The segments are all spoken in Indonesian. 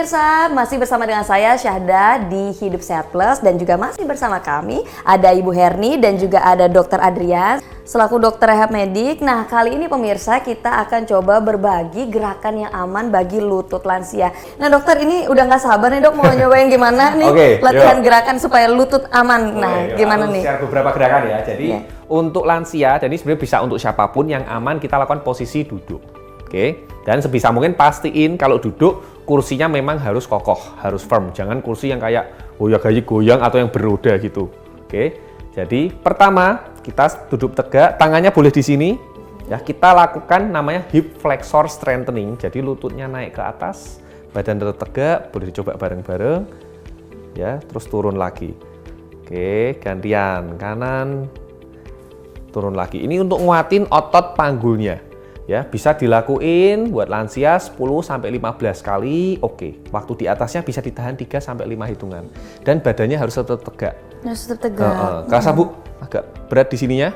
pemirsa, masih bersama dengan saya Syahda di Hidup Sehat Plus dan juga masih bersama kami ada Ibu Herni dan juga ada Dr. Adrian selaku dokter rehab medik. Nah, kali ini pemirsa kita akan coba berbagi gerakan yang aman bagi lutut lansia. Nah, dokter ini udah nggak sabar nih dok mau nyobain gimana nih latihan gerakan supaya lutut aman. Nah, gimana nih? Share beberapa gerakan ya. Jadi untuk lansia, jadi sebenarnya bisa untuk siapapun yang aman kita lakukan posisi duduk. Oke, dan sebisa mungkin pastiin kalau duduk kursinya memang harus kokoh, harus firm. Jangan kursi yang kayak goyang atau yang beroda gitu. Oke, jadi pertama kita duduk tegak, tangannya boleh di sini. Ya, kita lakukan namanya hip flexor strengthening. Jadi lututnya naik ke atas, badan tetap tegak, boleh dicoba bareng-bareng. Ya, terus turun lagi. Oke, gantian kanan, turun lagi. Ini untuk nguatin otot panggulnya. Ya, bisa dilakuin buat lansia 10-15 kali. Oke, waktu di atasnya bisa ditahan 3-5 hitungan. Dan badannya harus tetap tegak. Harus tetap tegak. Kerasa Bu? Agak berat di sininya?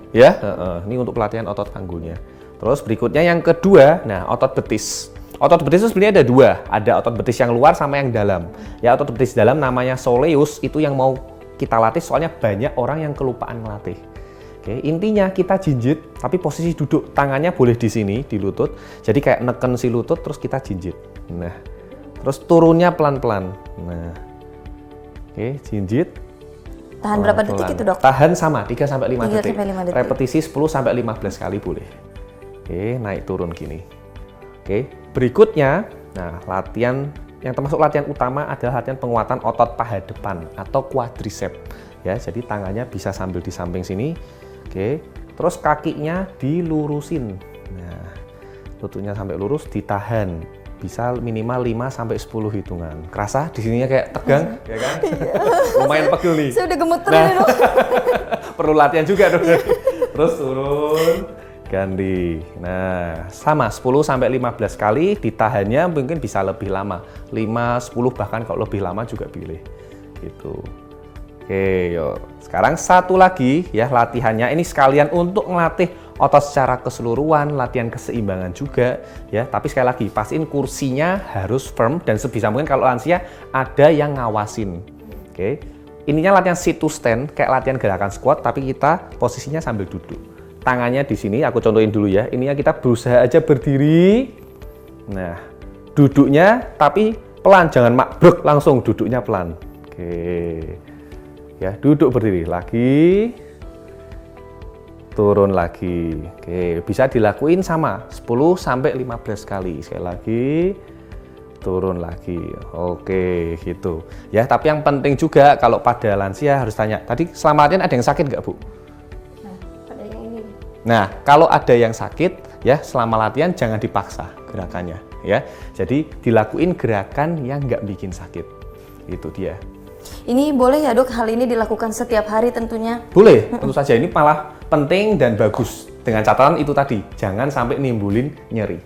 Iya. Ya, ini untuk pelatihan otot panggulnya. Terus berikutnya yang kedua, nah otot betis. Otot betis itu sebenarnya ada dua. Ada otot betis yang luar sama yang dalam. Ya, otot betis dalam namanya soleus, itu yang mau kita latih soalnya banyak orang yang kelupaan ngelatih. Oke, intinya kita jinjit, tapi posisi duduk tangannya boleh di sini, di lutut. Jadi kayak neken si lutut, terus kita jinjit. Nah, terus turunnya pelan-pelan. Nah, oke, jinjit. Tahan berapa detik itu dok? Tahan sama 3-5 detik. 3-5 detik. Repetisi 10-15 kali boleh. Oke, naik turun gini. Oke, berikutnya, nah latihan yang termasuk latihan utama adalah latihan penguatan otot paha depan atau quadricep. Ya, jadi tangannya bisa sambil di samping sini. Oke, terus kakinya dilurusin. Nah, lututnya sampai lurus, ditahan. Bisa minimal 5-10 hitungan. Kerasa di sininya kayak tegang, ya kan? Lumayan pegel nih. Saya udah gemeter nih dok. Perlu latihan juga dong. Terus turun, ganti. Nah, sama 10-15 kali, ditahannya mungkin bisa lebih lama. 5-10 bahkan kalau lebih lama juga pilih. Gitu. Oke, yuk. Sekarang satu lagi ya latihannya. Ini sekalian untuk ngelatih otot secara keseluruhan, latihan keseimbangan juga ya. Tapi sekali lagi, pastiin kursinya harus firm dan sebisa mungkin kalau lansia ada yang ngawasin. Oke. Ininya latihan sit to stand kayak latihan gerakan squat tapi kita posisinya sambil duduk. Tangannya di sini, aku contohin dulu ya. Ininya kita berusaha aja berdiri. Nah, duduknya tapi pelan, jangan makbruk langsung, duduknya pelan. Oke. Ya, duduk berdiri lagi, turun lagi. Oke, bisa dilakuin sama 10-15 kali. Sekali lagi, turun lagi. Oke, gitu. Ya, tapi yang penting juga kalau pada lansia harus tanya, tadi selama latihan ada yang sakit nggak Bu? Nah, ada yang ini. Nah, kalau ada yang sakit, ya selama latihan jangan dipaksa gerakannya. Ya, jadi dilakuin gerakan yang nggak bikin sakit. Itu dia. Ini boleh ya dok, hal ini dilakukan setiap hari tentunya? Boleh, tentu saja. Ini malah penting dan bagus. Dengan catatan itu tadi, jangan sampai nimbulin nyeri.